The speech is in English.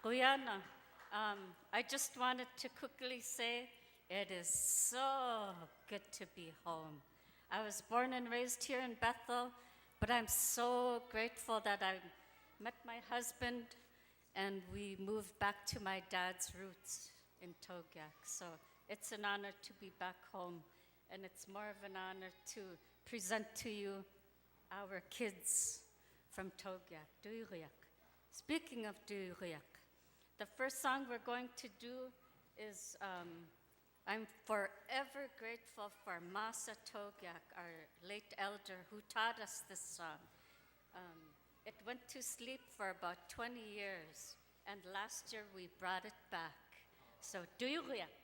Guyana, I just wanted to quickly say it is so good to be home. I was born and raised here in Bethel, but I'm so grateful that I met my husband and we moved back to my dad's roots in Togiak. So it's an honor to be back home, and it's more of an honor to present to you our kids from Togiak, Duyriak. Speaking of Duyriak, the first song we're going to do is I'm forever grateful for Masa Togiak, our late elder, who taught us this song. It went to sleep for about 20 years, and last year we brought it back. So, Duyriak.